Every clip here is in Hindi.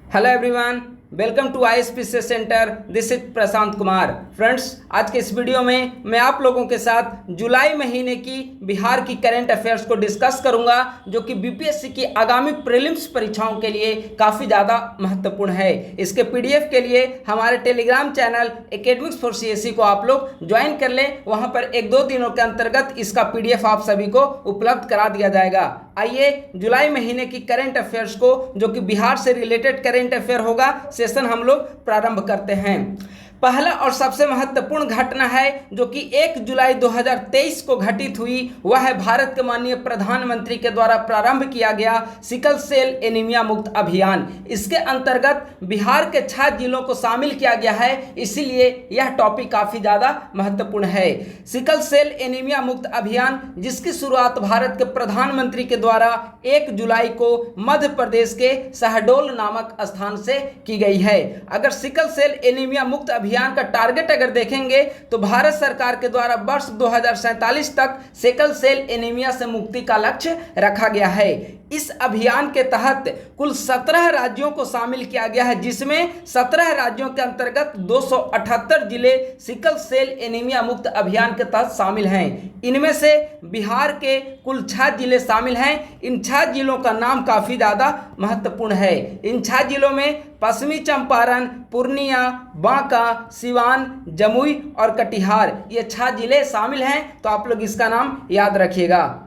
Hello everyone, welcome to ISP centre. This is Prashant Kumar. Friends, आज के इस वीडियो में मैं आप लोगों के साथ जुलाई महीने की बिहार की करंट अफेयर्स को डिस्कस करूंगा, जो कि बीपीएससी की आगामी प्रीलिम्स परीक्षाओं के लिए काफ़ी ज़्यादा महत्वपूर्ण है। इसके पीडीएफ के लिए हमारे Telegram channel academics for CSC को आप लोग ज्वाइन कर लें। वहां पर 1-2 दिनों के अंतर्गत इसका पीडीएफ आप सभी को उपलब्ध करा दिया जाएगा। आइए जुलाई महीने की करंट अफेयर्स को, जो कि बिहार से रिलेटेड करंट अफेयर होगा, सेशन हम लोग प्रारंभ करते हैं। पहला और सबसे महत्वपूर्ण घटना है जो कि 1 जुलाई 2023 को घटित हुई, वह है भारत के माननीय प्रधानमंत्री के द्वारा प्रारंभ किया गया सिकल सेल एनीमिया मुक्त अभियान। इसके अंतर्गत बिहार के 6 जिलों को शामिल किया गया है, इसीलिए यह टॉपिक काफ़ी ज़्यादा महत्वपूर्ण है। सिकल सेल एनीमिया मुक्त अभियान, जिसकी शुरुआत भारत के प्रधानमंत्री के द्वारा 1 जुलाई को मध्य प्रदेश के शहडोल नामक स्थान से की गई है। अगर सिकल सेल एनीमिया मुक्त अभियान का टारगेट अगर देखेंगे तो भारत सरकार के द्वारा वर्ष 2047 तक सिकल सेल एनीमिया से मुक्ति का लक्ष्य रखा गया है। इस अभियान के तहत कुल 17 राज्यों को शामिल किया गया है, जिसमें 17 राज्यों के अंतर्गत 278 जिले सिकल सेल एनीमिया मुक्त अभियान के तहत शामिल हैं। इनमें से बिहार के कुल 6 जिले शामिल हैं। इन 6 जिलों का नाम काफ़ी ज़्यादा महत्वपूर्ण है। इन 6 जिलों में पश्चिमी चंपारण, पूर्णिया, बांका, सिवान, जमुई और कटिहार, ये 6 जिले शामिल हैं। तो आप लोग इसका नाम याद रखिएगा।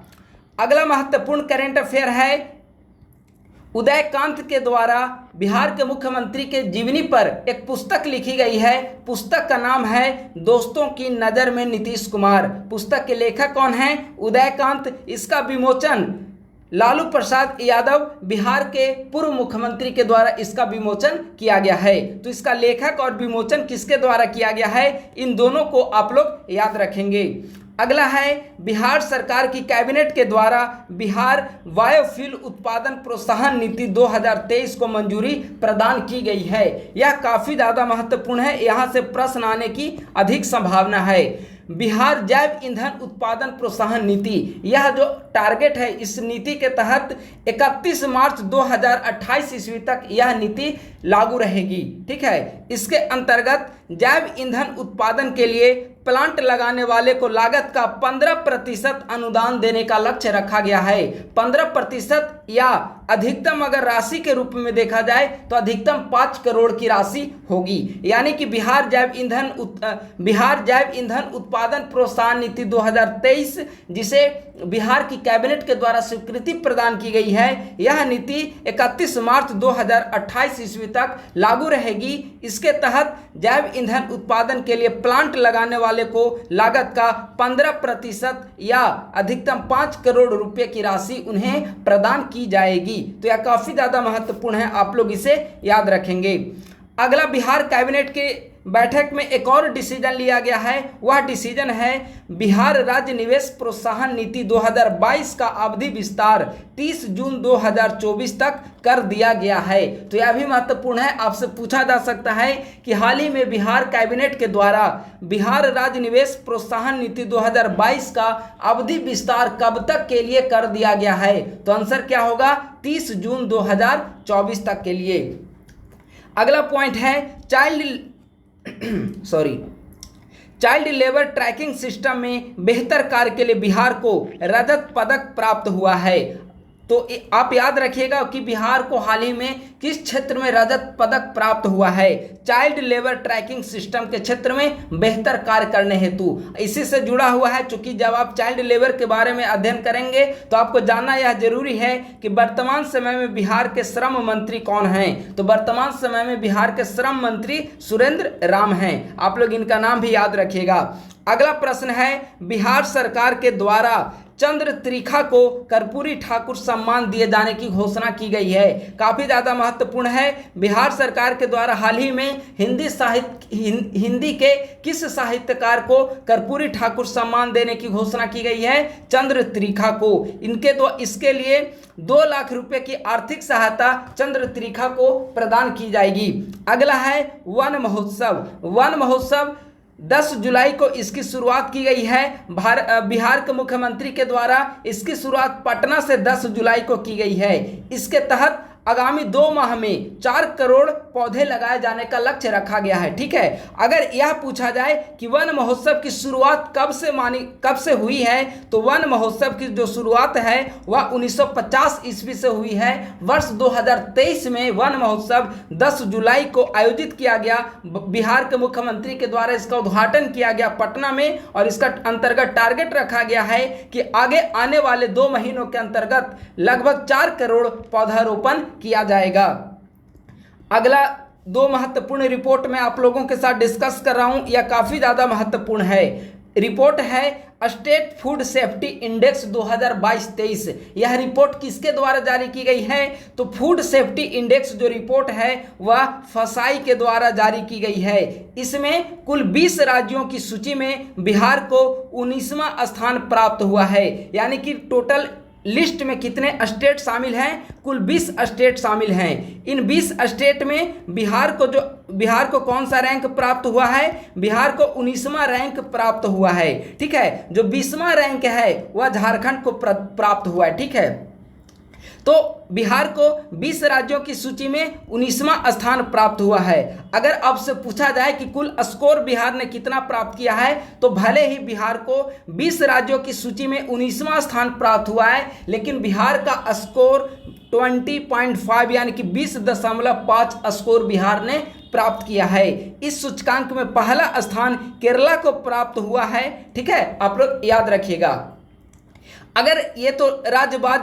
अगला महत्वपूर्ण करंट अफेयर है, उदयकांत के द्वारा बिहार के मुख्यमंत्री के जीवनी पर एक पुस्तक लिखी गई है। पुस्तक का नाम है दोस्तों की नज़र में नीतीश कुमार। पुस्तक के लेखक कौन हैं? उदयकांत। इसका विमोचन लालू प्रसाद यादव, बिहार के पूर्व मुख्यमंत्री के द्वारा इसका विमोचन किया गया है। तो इसका लेखक और विमोचन किसके द्वारा किया गया है, इन दोनों को आप लोग याद रखेंगे। अगला है, बिहार सरकार की कैबिनेट के द्वारा बिहार बायोफ्यूल उत्पादन प्रोत्साहन नीति 2023 को मंजूरी प्रदान की गई है। यह काफ़ी ज़्यादा महत्वपूर्ण है, यहाँ से प्रश्न आने की अधिक संभावना है। बिहार जैव ईंधन उत्पादन प्रोत्साहन नीति, यह जो टारगेट है, इस नीति के तहत 31 मार्च 2028 ईस्वी तक यह नीति लागू रहेगी। ठीक है। इसके अंतर्गत जैव ईंधन उत्पादन के लिए प्लांट लगाने वाले को लागत का 15% अनुदान देने का लक्ष्य रखा गया है। 15% या अधिकतम अगर राशि के रूप में देखा जाए तो अधिकतम 5 करोड़ की राशि होगी। यानी कि बिहार जैव ईंधन उत्पादन प्रोत्साहन नीति 2023, जिसे बिहार की कैबिनेट के द्वारा स्वीकृति प्रदान की गई है, यह नीति 31 मार्च 2028 ईस्वी तक लागू रहेगी। इसके तहत जैव ईंधन उत्पादन के लिए प्लांट लगाने वाले को लागत का 15% या अधिकतम 5 करोड़ रुपए की राशि उन्हें प्रदान की जाएगी। तो यह काफ़ी ज़्यादा महत्वपूर्ण है, आप लोग इसे याद रखेंगे। अगला, बिहार कैबिनेट के बैठक में एक और डिसीजन लिया गया है। वह डिसीजन है बिहार राज्य निवेश प्रोत्साहन नीति 2022 का अवधि विस्तार 30 जून 2024 तक कर दिया गया है। तो यह भी महत्वपूर्ण है, आपसे पूछा जा सकता है कि हाल ही में बिहार कैबिनेट के द्वारा बिहार राज्य निवेश प्रोत्साहन नीति 2022 का अवधि विस्तार कब तक के लिए कर दिया गया है? तो आंसर क्या होगा? 30 जून 2024 तक के लिए। अगला पॉइंट है, चाइल्ड लेबर ट्रैकिंग सिस्टम में बेहतर कार्य के लिए बिहार को रजत पदक प्राप्त हुआ है। तो आप याद रखिएगा कि बिहार को हाल ही में किस क्षेत्र में रजत पदक प्राप्त हुआ है? चाइल्ड लेबर ट्रैकिंग सिस्टम के क्षेत्र में बेहतर कार्य करने हेतु। इसी से जुड़ा हुआ है, चूंकि जब आप चाइल्ड लेबर के बारे में अध्ययन करेंगे तो आपको जानना यह जरूरी है कि वर्तमान समय में बिहार के श्रम मंत्री कौन हैं। तो वर्तमान समय में बिहार के श्रम मंत्री सुरेंद्र राम हैं। आप लोग इनका नाम भी याद रखिएगा। अगला प्रश्न है, बिहार सरकार के द्वारा चंद्र त्रिखा को कर्पूरी ठाकुर सम्मान दिए जाने की घोषणा की गई है। काफ़ी ज़्यादा महत्वपूर्ण है। बिहार सरकार के द्वारा हाल ही में हिंदी के किस साहित्यकार को कर्पूरी ठाकुर सम्मान देने की घोषणा की गई है? चंद्र त्रिखा को। इसके लिए 2 लाख रुपए की आर्थिक सहायता चंद्र त्रिखा को प्रदान की जाएगी। अगला है वन महोत्सव। वन महोत्सव 10 जुलाई को इसकी शुरुआत की गई है। बिहार के मुख्यमंत्री के द्वारा इसकी शुरुआत पटना से 10 जुलाई को की गई है। इसके तहत आगामी 2 माह में 4 करोड़ पौधे लगाए जाने का लक्ष्य रखा गया है। ठीक है, अगर यह पूछा जाए कि वन महोत्सव की शुरुआत कब से हुई है, तो वन महोत्सव की जो शुरुआत है वह 1950 ईस्वी से हुई है। वर्ष 2023 में वन महोत्सव 10 जुलाई को आयोजित किया गया। बिहार के मुख्यमंत्री के द्वारा इसका उद्घाटन किया गया पटना में, और इसका अंतर्गत टारगेट रखा गया है कि आगे आने वाले 2 महीनों के अंतर्गत लगभग 4 करोड़ पौधारोपण किया जाएगा। अगला 2 महत्वपूर्ण रिपोर्ट मैं आप लोगों के साथ डिस्कस कर रहा हूं, यह काफ़ी ज़्यादा महत्वपूर्ण है। रिपोर्ट है स्टेट फूड सेफ्टी इंडेक्स 2022-23। यह रिपोर्ट किसके द्वारा जारी की गई है, तो फूड सेफ्टी इंडेक्स जो रिपोर्ट है वह फसाई के द्वारा जारी की गई है। इसमें कुल 20 राज्यों की सूची में बिहार को 19वां स्थान प्राप्त हुआ है। यानी कि टोटल लिस्ट में कितने स्टेट शामिल हैं, कुल 20 स्टेट शामिल हैं। इन 20 स्टेट में बिहार को कौन सा रैंक प्राप्त हुआ है, बिहार को 19वां रैंक प्राप्त हुआ है। ठीक है, जो 20वां रैंक है वह झारखंड को प्राप्त हुआ है। ठीक है, तो बिहार को 20 राज्यों की सूची में 19वां स्थान प्राप्त हुआ है। अगर आपसे पूछा जाए कि कुल स्कोर बिहार ने कितना प्राप्त किया है, तो भले ही बिहार को 20 राज्यों की सूची में 19वां स्थान प्राप्त हुआ है, लेकिन बिहार का स्कोर 20.5 यानी कि 20.5 स्कोर बिहार ने प्राप्त किया है। इस सूचकांक में पहला स्थान केरला को प्राप्त हुआ है। ठीक है, आप लोग याद रखिएगा। अगर ये तो राज्यवार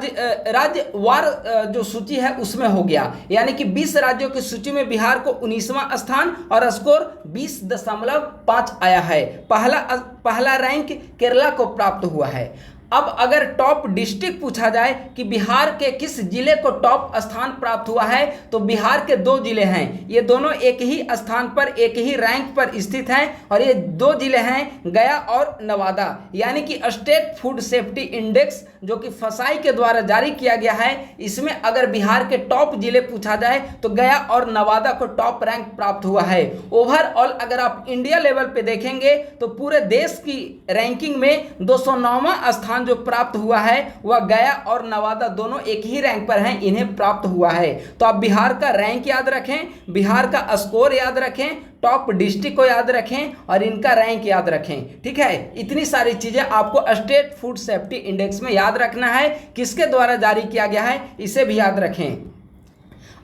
जो सूची है उसमें हो गया, यानी कि 20 राज्यों की सूची में बिहार को 19वां स्थान और स्कोर 20.5 आया है। पहला रैंक केरला को प्राप्त हुआ है। अब अगर टॉप डिस्ट्रिक्ट पूछा जाए कि बिहार के किस जिले को टॉप स्थान प्राप्त हुआ है, तो बिहार के 2 जिले हैं। ये दोनों एक ही स्थान पर, एक ही रैंक पर स्थित हैं, और ये 2 जिले हैं गया और नवादा। यानी कि स्टेट फूड सेफ्टी इंडेक्स जो कि फसाई के द्वारा जारी किया गया है, इसमें अगर बिहार के टॉप जिले पूछा जाए तो गया और नवादा को टॉप रैंक प्राप्त हुआ है। ओवरऑल अगर आप इंडिया लेवल पे देखेंगे तो पूरे देश की रैंकिंग में 209वां स्थान जो प्राप्त हुआ है वह गया और नवादा दोनों एक ही रैंक पर हैं, इन्हें प्राप्त हुआ है। तो आप बिहार का रैंक याद रखें, बिहार का स्कोर याद रखें, टॉप डिस्ट्रिक्ट को याद रखें और इनका रैंक याद रखें। ठीक है, इतनी सारी चीजें आपको स्टेट फूड सेफ्टी इंडेक्स में याद रखना है। किसके द्वारा जारी किया गया है इसे भी याद रखें।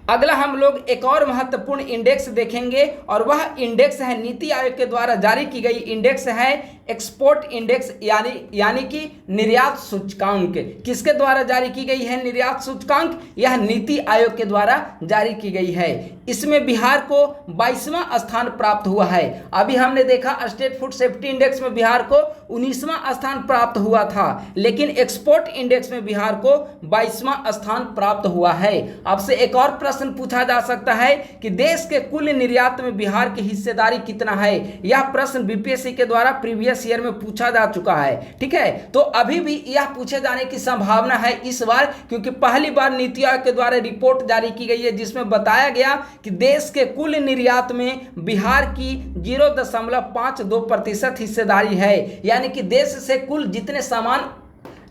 अगला हम लोग एक और महत्वपूर्ण इंडेक्स देखेंगे, और वह इंडेक्स है नीति आयोग के द्वारा जारी की गई इंडेक्स है एक्सपोर्ट इंडेक्स, यानी कि निर्यात सूचकांक। किसके द्वारा जारी की गई है निर्यात सूचकांक, यह नीति आयोग के द्वारा जारी की गई है। इसमें बिहार को 22वां स्थान प्राप्त हुआ है। अभी हमने देखा स्टेट फूड सेफ्टी इंडेक्स में बिहार को 19वां स्थान प्राप्त हुआ था, लेकिन एक्सपोर्ट इंडेक्स में बिहार को 22वां स्थान प्राप्त हुआ है। आपसे एक और प्रश्न पूछा जा सकता है कि देश के कुल निर्यात में बिहार की हिस्सेदारी कितना है। यह प्रश्न बीपीएससी के द्वारा प्रीवियस ईयर में पूछा जा चुका है। ठीक है, तो अभी भी यह पूछे जाने की संभावना है इस बार, क्योंकि पहली बार नीति आयोग के द्वारा रिपोर्ट जारी की गई है जिसमें बताया गया कि देश के कुल निर्यात में बिहार की 0.52% हिस्सेदारी है। यानी कि देश से कुल जितने सामान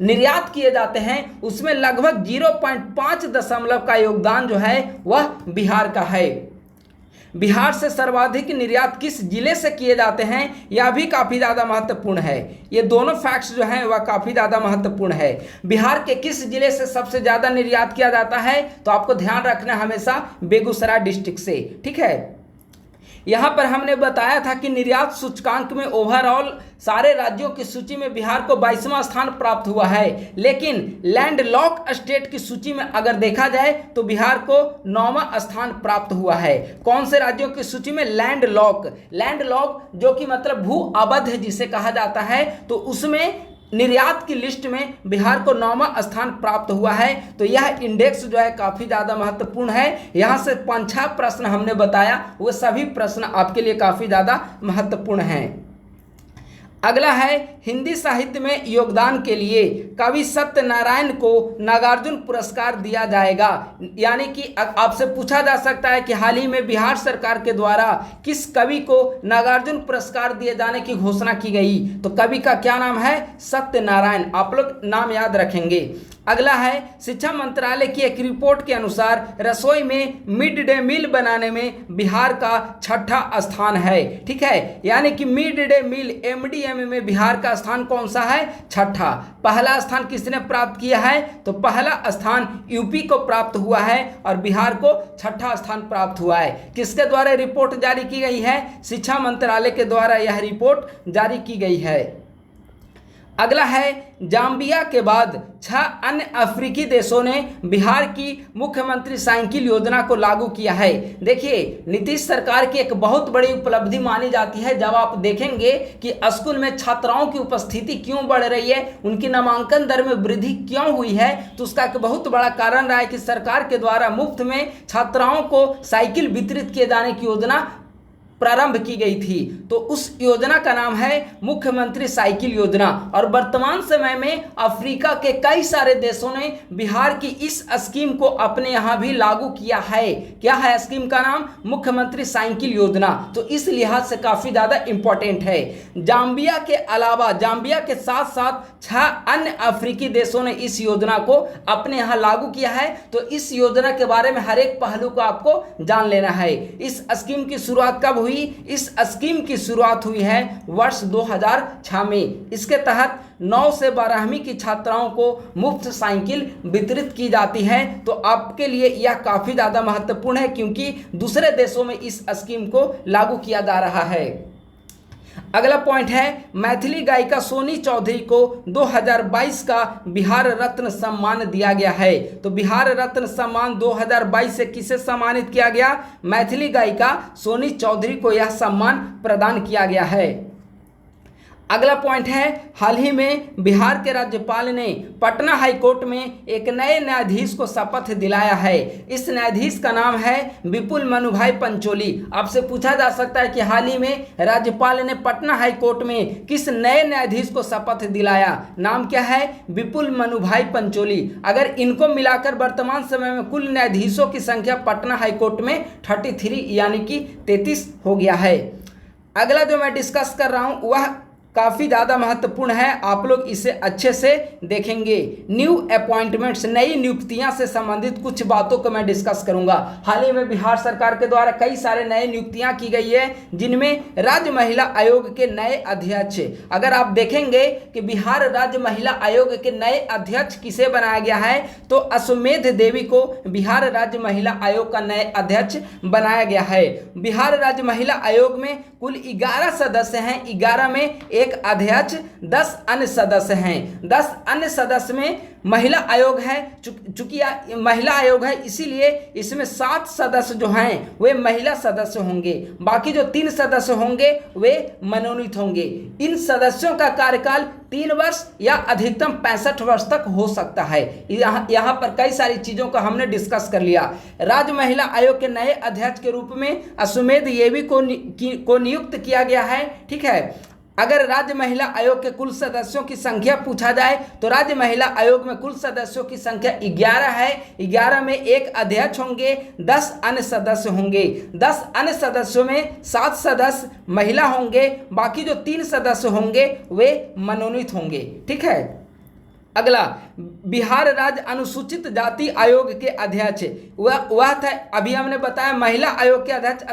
निर्यात किए जाते हैं उसमें लगभग 0.5 का योगदान जो है वह बिहार का है। बिहार से सर्वाधिक निर्यात किस जिले से किए जाते हैं यह भी काफ़ी ज़्यादा महत्वपूर्ण है। ये दोनों फैक्ट्स जो हैं वह काफ़ी ज़्यादा महत्वपूर्ण है। बिहार के किस जिले से सबसे ज़्यादा निर्यात किया जाता है, तो आपको ध्यान रखना हमेशा बेगूसराय डिस्ट्रिक्ट से। ठीक है, यहाँ पर हमने बताया था कि निर्यात सूचकांक में ओवरऑल सारे राज्यों की सूची में बिहार को 22वां स्थान प्राप्त हुआ है, लेकिन लैंडलॉक स्टेट की सूची में अगर देखा जाए तो बिहार को 9वां स्थान प्राप्त हुआ है। कौन से राज्यों की सूची में, लैंडलॉक जो कि मतलब भू अवध जिसे कहा जाता है, तो उसमें निर्यात की लिस्ट में बिहार को 9वां स्थान प्राप्त हुआ है। तो यह इंडेक्स जो है काफ़ी ज़्यादा महत्वपूर्ण है। यहाँ से 5-6 प्रश्न हमने बताया, वो सभी प्रश्न आपके लिए काफ़ी ज़्यादा महत्वपूर्ण हैं। अगला है हिंदी साहित्य में योगदान के लिए कवि सत्यनारायण को नागार्जुन पुरस्कार दिया जाएगा। यानी कि आपसे पूछा जा सकता है कि हाल ही में बिहार सरकार के द्वारा किस कवि को नागार्जुन पुरस्कार दिए जाने की घोषणा की गई, तो कवि का क्या नाम है, सत्यनारायण। आप लोग नाम याद रखेंगे। अगला है शिक्षा मंत्रालय की एक रिपोर्ट के अनुसार रसोई में मिड डे मील बनाने में बिहार का छठा स्थान है। ठीक है, यानी कि मिड डे मील एमडीएम में बिहार का स्थान कौन सा है? छठा। पहला स्थान किसने प्राप्त किया है? तो पहला स्थान यूपी को प्राप्त हुआ है और बिहार को छठा स्थान प्राप्त हुआ है। किसके द्वारा रिपोर्ट जारी की गई है? शिक्षा मंत्रालय के द्वारा यह रिपोर्ट जारी की गई है। अगला है जाम्बिया के बाद 6 अन्य अफ्रीकी देशों ने बिहार की मुख्यमंत्री साइकिल योजना को लागू किया है। देखिए, नीतीश सरकार की एक बहुत बड़ी उपलब्धि मानी जाती है जब आप देखेंगे कि स्कूल में छात्राओं की उपस्थिति क्यों बढ़ रही है, उनकी नामांकन दर में वृद्धि क्यों हुई है, तो उसका एक बहुत बड़ा कारण रहा है कि सरकार के द्वारा मुफ्त में छात्राओं को साइकिल वितरित किए जाने की योजना प्रारंभ की गई थी। तो उस योजना का नाम है मुख्यमंत्री साइकिल योजना। और वर्तमान समय में अफ्रीका के कई सारे देशों ने बिहार की इस स्कीम को अपने यहाँ भी लागू किया है। क्या है स्कीम का नाम? मुख्यमंत्री साइकिल योजना। तो इस लिहाज से काफ़ी ज़्यादा इंपॉर्टेंट है। जाम्बिया के अलावा, जाम्बिया के साथ साथ 6 अन्य अफ्रीकी देशों ने इस योजना को अपने यहाँ लागू किया है। तो इस योजना के बारे में हर एक पहलू को आपको जान लेना है। इस स्कीम की शुरुआत कब हुई? इस स्कीम की शुरुआत हुई है वर्ष 2006 में। इसके तहत 9 से 12वीं की छात्राओं को मुफ्त साइकिल वितरित की जाती है। तो आपके लिए यह काफ़ी ज़्यादा महत्वपूर्ण है क्योंकि दूसरे देशों में इस स्कीम को लागू किया जा रहा है। अगला पॉइंट है मैथिली गायिका सोनी चौधरी को 2022 का बिहार रत्न सम्मान दिया गया है। तो बिहार रत्न सम्मान 2022 से किसे सम्मानित किया गया? मैथिली गायिका सोनी चौधरी को यह सम्मान प्रदान किया गया है। अगला पॉइंट है हाल ही में बिहार के राज्यपाल ने पटना हाई कोर्ट में एक नए न्यायाधीश को शपथ दिलाया है। इस न्यायाधीश का नाम है विपुल मनुभाई पंचोली। आपसे पूछा जा सकता है कि हाल ही में राज्यपाल ने पटना हाई कोर्ट में किस नए न्यायाधीश को शपथ दिलाया? नाम क्या है? विपुल मनुभाई पंचोली। अगर इनको मिलाकर वर्तमान समय में कुल न्यायाधीशों की संख्या पटना हाई कोर्ट में 33 यानी कि 33 हो गया है। अगला जो मैं डिस्कस कर रहा हूँ वह काफ़ी ज़्यादा महत्वपूर्ण है, आप लोग इसे अच्छे से देखेंगे। न्यू अपॉइंटमेंट्स, नई नियुक्तियां से संबंधित कुछ बातों को मैं डिस्कस करूंगा। हाल ही में बिहार सरकार के द्वारा कई सारे नए नियुक्तियां की गई है जिनमें राज्य महिला आयोग के नए अध्यक्ष, अगर आप देखेंगे कि बिहार राज्य महिला आयोग के नए अध्यक्ष किसे बनाया गया है तो अश्वमेध देवी को बिहार राज्य महिला आयोग का नए अध्यक्ष बनाया गया है। बिहार राज्य महिला आयोग में कुल 11 सदस्य हैं। 11 में एक अध्यक्ष, 10 अन्य सदस्य हैं। 10 अन्य सदस्य में महिला आयोग है। चूंकि महिला आयोग है इसीलिए इसमें 7 सदस्य जो हैं वे महिला सदस्य होंगे, बाकी जो 3 सदस्य होंगे वे मनोनीत होंगे। इन सदस्यों का कार्यकाल 3 वर्ष या अधिकतम 65 वर्ष तक हो सकता है। यहाँ पर कई सारी चीज़ों को हमने डिस्कस कर लिया। राज्य महिला आयोग के नए अध्यक्ष के रूप में अश्वमेध देवी को नियुक्त किया गया है। ठीक है, अगर राज्य महिला आयोग के कुल सदस्यों की संख्या पूछा जाए तो राज्य महिला आयोग में कुल सदस्यों की संख्या 11 है। 11 में एक अध्यक्ष होंगे, 10 अन्य सदस्य होंगे। 10 अन्य सदस्यों में 7 सदस्य महिला होंगे, बाकी जो 3 सदस्य होंगे वे मनोनीत होंगे। ठीक है, अगला बिहार राज्य अनुसूचित जाति आयोग के अध्यक्ष वह था, अभी हमने बताया महिला आयोग के अध्यक्ष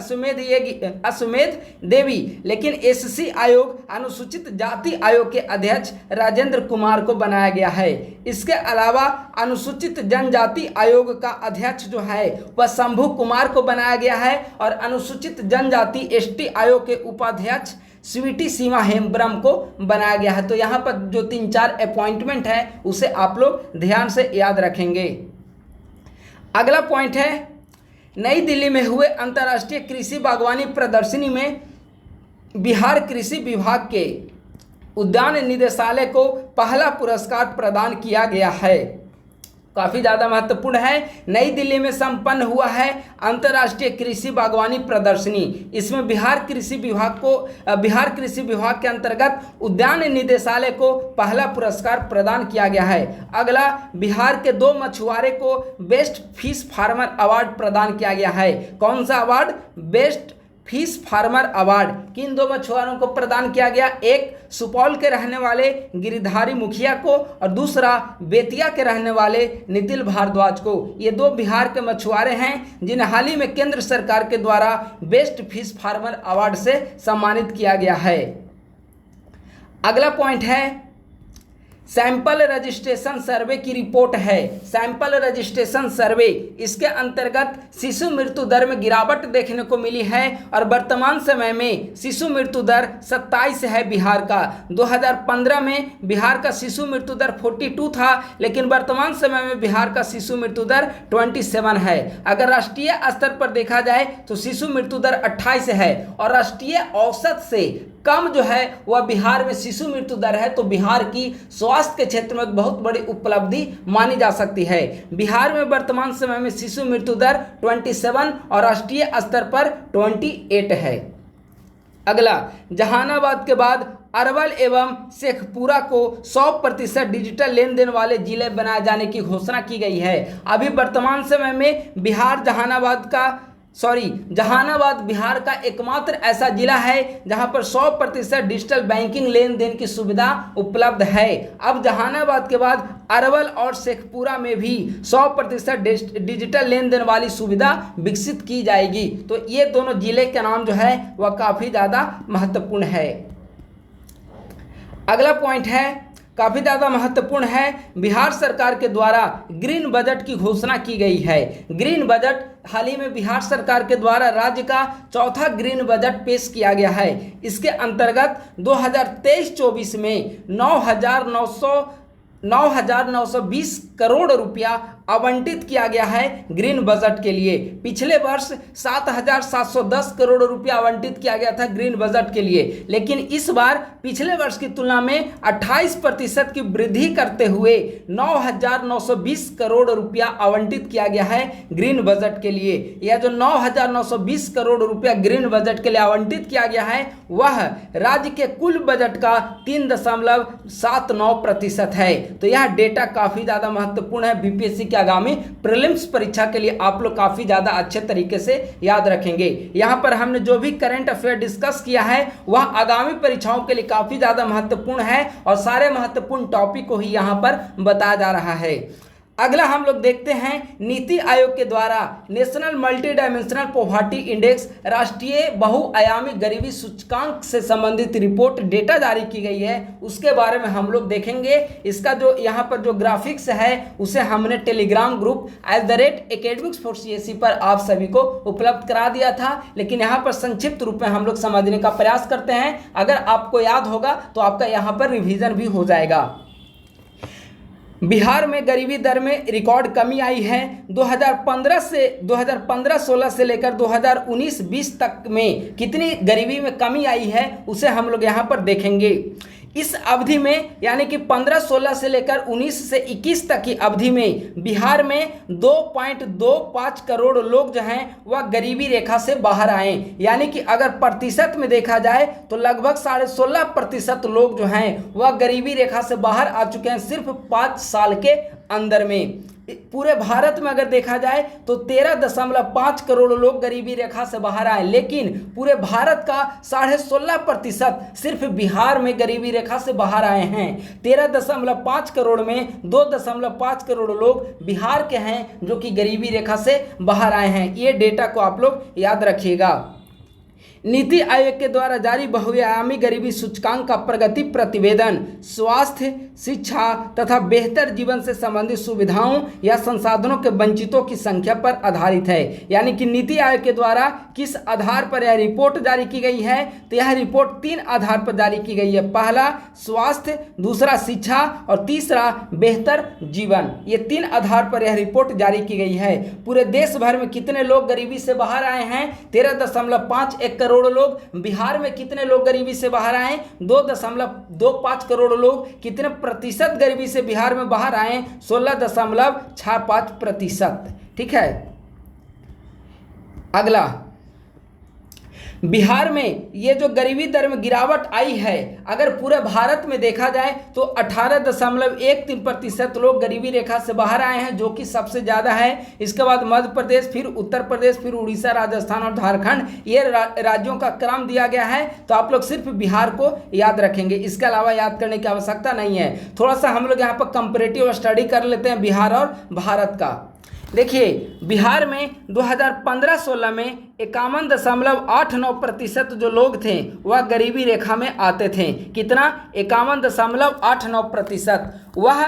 अश्वमेध देवी, लेकिन एससी आयोग अनुसूचित जाति आयोग के अध्यक्ष राजेंद्र कुमार को बनाया गया है। इसके अलावा अनुसूचित जनजाति आयोग का अध्यक्ष जो है वह शंभू कुमार को बनाया गया है और अनुसूचित जनजाति एसटी आयोग के उपाध्यक्ष स्वीटी सीमा हेम्ब्रम को बनाया गया है। तो यहाँ पर जो 3-4 अपॉइंटमेंट है उसे आप लोग ध्यान से याद रखेंगे। अगला पॉइंट है नई दिल्ली में हुए अंतर्राष्ट्रीय कृषि बागवानी प्रदर्शनी में बिहार कृषि विभाग के उद्यान निदेशालय को पहला पुरस्कार प्रदान किया गया है। काफ़ी ज़्यादा महत्वपूर्ण है। नई दिल्ली में संपन्न हुआ है अंतर्राष्ट्रीय कृषि बागवानी प्रदर्शनी। इसमें बिहार कृषि विभाग के अंतर्गत उद्यान निदेशालय को पहला पुरस्कार प्रदान किया गया है। अगला बिहार के 2 मछुआरे को बेस्ट फिश फार्मर अवार्ड प्रदान किया गया है। कौन सा award? Best fish farmer award किन दो मछुआरों को प्रदान किया गया? एक सुपौल के रहने वाले गिरिधारी मुखिया को और दूसरा बेतिया के रहने वाले नितिन भारद्वाज को। ये दो बिहार के मछुआरे हैं जिन्हें हाल ही में केंद्र सरकार के द्वारा बेस्ट फिश फार्मर अवार्ड से सम्मानित किया गया है। अगला पॉइंट है सैंपल रजिस्ट्रेशन सर्वे की रिपोर्ट है। सैंपल रजिस्ट्रेशन सर्वे, इसके अंतर्गत शिशु मृत्यु दर में गिरावट देखने को मिली है और वर्तमान समय में शिशु मृत्यु दर 27 है बिहार का। 2015 में बिहार का शिशु मृत्यु दर 42 था, लेकिन वर्तमान समय में बिहार का शिशु मृत्यु दर 27 है। अगर राष्ट्रीय स्तर पर देखा जाए तो शिशु मृत्यु दर 28 है और राष्ट्रीय औसत से कम जो है वह बिहार में शिशु मृत्यु दर है। तो बिहार की स्वास्थ्य के क्षेत्र में एक बहुत बड़ी उपलब्धि मानी जा सकती है। बिहार में वर्तमान समय में शिशु मृत्यु दर 27 और राष्ट्रीय स्तर पर 28 है। अगला, जहानाबाद के बाद अरवल एवं शेखपुरा को 100% डिजिटल लेन देन वाले जिले बनाए जाने की घोषणा की गई है। अभी वर्तमान समय में जहानाबाद बिहार का एकमात्र ऐसा जिला है जहां पर 100% डिजिटल बैंकिंग लेन देन की सुविधा उपलब्ध है। अब जहानाबाद के बाद अरवल और शेखपुरा में भी 100% डिजिटल लेन देन वाली सुविधा विकसित की जाएगी। तो ये दोनों जिले के नाम जो है वह काफ़ी ज़्यादा महत्वपूर्ण है। अगला पॉइंट है, काफ़ी ज़्यादा महत्वपूर्ण है, बिहार सरकार के द्वारा ग्रीन बजट की घोषणा की गई है। ग्रीन बजट हाल ही में बिहार सरकार के द्वारा राज्य का चौथा ग्रीन बजट पेश किया गया है। इसके अंतर्गत 2023-24 में 9,920 करोड़ रुपया आवंटित किया गया है ग्रीन बजट के लिए। पिछले वर्ष 7,710 करोड़ रुपया आवंटित किया गया था ग्रीन बजट के लिए, लेकिन इस बार पिछले वर्ष की तुलना में 28% की वृद्धि करते हुए 9,920 करोड़ रुपया आवंटित किया गया है ग्रीन बजट के लिए। यह जो 9,920 करोड़ रुपया ग्रीन बजट के लिए आवंटित किया गया है वह राज्य के कुल बजट का 3.79% है। तो यह डेटा काफ़ी ज़्यादा महत्वपूर्ण है। बीपीएससी के आगामी प्रीलिम्स परीक्षा के लिए आप लोग काफ़ी ज़्यादा अच्छे तरीके से याद रखेंगे। यहाँ पर हमने जो भी करंट अफेयर डिस्कस किया है वह आगामी परीक्षाओं के लिए काफ़ी ज़्यादा महत्वपूर्ण है और सारे महत्वपूर्ण टॉपिक को ही यहाँ पर बताया जा रहा है। अगला हम लोग देखते हैं नीति आयोग के द्वारा national multi dimensional poverty index राष्ट्रीय बहुआयामी गरीबी सूचकांक से संबंधित रिपोर्ट डेटा जारी की गई है, उसके बारे में हम लोग देखेंगे। इसका जो यहाँ पर जो ग्राफिक्स है उसे हमने टेलीग्राम ग्रुप @academics4CSE पर आप सभी को उपलब्ध करा दिया था, लेकिन यहाँ पर संक्षिप्त रूप में हम लोग समझने का प्रयास करते हैं। अगर आपको याद होगा तो आपका यहाँ पर रिवीजन भी हो जाएगा। बिहार में गरीबी दर में रिकॉर्ड कमी आई है। 2015-16 से लेकर 2019-20 तक में कितनी गरीबी में कमी आई है उसे हम लोग यहाँ पर देखेंगे। इस अवधि में यानी कि 15-16 से लेकर 19 से 21 तक की अवधि में बिहार में 2.25 करोड़ लोग जो हैं वह गरीबी रेखा से बाहर आए। यानी कि अगर प्रतिशत में देखा जाए तो लगभग 16.5% लोग जो हैं वह गरीबी रेखा से बाहर आ चुके हैं सिर्फ 5 साल के अंदर में। पूरे भारत में अगर देखा जाए तो 13.5 करोड़ लोग गरीबी रेखा से बाहर आए, लेकिन पूरे भारत का 16.5% सिर्फ बिहार में गरीबी रेखा से बाहर आए हैं। 13.5 करोड़ में 2.5 करोड़ लोग बिहार के हैं जो कि गरीबी रेखा से बाहर आए हैं। ये डेटा को आप लोग याद रखिएगा। नीति आयोग के द्वारा जारी बहुआयामी गरीबी सूचकांक का प्रगति प्रतिवेदन स्वास्थ्य, शिक्षा तथा बेहतर जीवन से संबंधित सुविधाओं या संसाधनों के वंचितों की संख्या पर आधारित है। यानी कि नीति आयोग के द्वारा किस आधार पर यह रिपोर्ट जारी की गई है, तो यह रिपोर्ट 3 आधार पर जारी की गई है। पहला स्वास्थ्य, दूसरा शिक्षा और तीसरा बेहतर जीवन। ये 3 आधार पर यह रिपोर्ट जारी की गई है। पूरे देश भर में कितने लोग गरीबी से बाहर आए हैं? 13.51 करोड़ लोग। बिहार में कितने लोग गरीबी से बाहर आए? 2.25 करोड़ लोग। कितने प्रतिशत गरीबी से बिहार में बाहर आए? 16.65%। ठीक है। अगला, बिहार में ये जो गरीबी दर में गिरावट आई है, अगर पूरे भारत में देखा जाए तो 18.13% लोग गरीबी रेखा से बाहर आए हैं, जो कि सबसे ज़्यादा है। इसके बाद मध्य प्रदेश, फिर उत्तर प्रदेश, फिर उड़ीसा, राजस्थान और झारखंड, ये राज्यों का क्रम दिया गया है। तो आप लोग सिर्फ बिहार को याद रखेंगे, इसके अलावा याद करने की आवश्यकता नहीं है। थोड़ा सा हम लोग यहाँ पर कंपैरेटिव स्टडी कर लेते हैं बिहार और भारत का। देखिए, बिहार में 2015-16 में 51.89% जो लोग थे वह गरीबी रेखा में आते थे। कितना? 51.89%। वह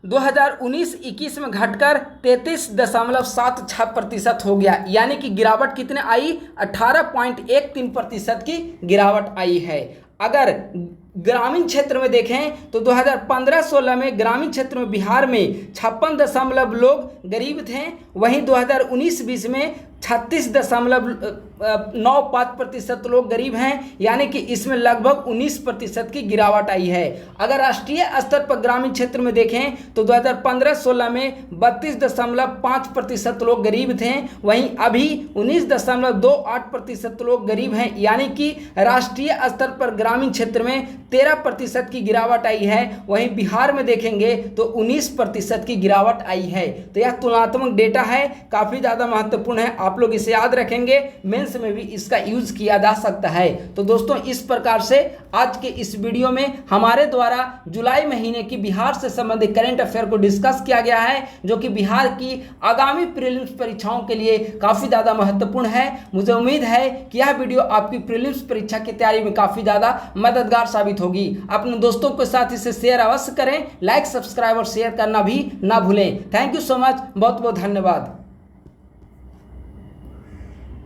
2019-21 में घटकर 33.76% हो गया, यानी कि गिरावट कितने आई? 18.13% की गिरावट आई है। अगर ग्रामीण क्षेत्र में देखें तो 2015-16 में ग्रामीण क्षेत्र में बिहार में 56 लोग गरीब थे, वहीं 2019-20 में 36.95% लोग गरीब हैं, यानी कि इसमें लगभग 19% की गिरावट आई है। अगर राष्ट्रीय स्तर पर ग्रामीण क्षेत्र में देखें तो 2015-16 में 32.5% लोग गरीब थे, वहीं अभी 19.28% लोग गरीब हैं, यानी कि राष्ट्रीय स्तर पर ग्रामीण क्षेत्र में 13% की गिरावट आई है। वहीं बिहार में देखेंगे तो 19% की गिरावट आई है। तो यह तुलनात्मक डेटा है, काफ़ी ज़्यादा महत्वपूर्ण है, आप लोग इसे याद रखेंगे, मेंस में भी इसका यूज किया जा सकता है। तो दोस्तों, इस प्रकार से आज के इस वीडियो में हमारे द्वारा जुलाई महीने की बिहार से संबंधित करंट अफेयर को डिस्कस किया गया है, जो कि बिहार की आगामी प्रीलिम्स परीक्षाओं के लिए काफ़ी ज़्यादा महत्वपूर्ण है। मुझे उम्मीद है कि यह वीडियो आपकी प्रीलिम्स परीक्षा की तैयारी में काफ़ी ज़्यादा मददगार साबित होगी। अपने दोस्तों के साथ इसे शेयर अवश्य करें, लाइक, सब्सक्राइब और शेयर करना भी ना भूलें। थैंक यू सो मच, बहुत बहुत धन्यवाद।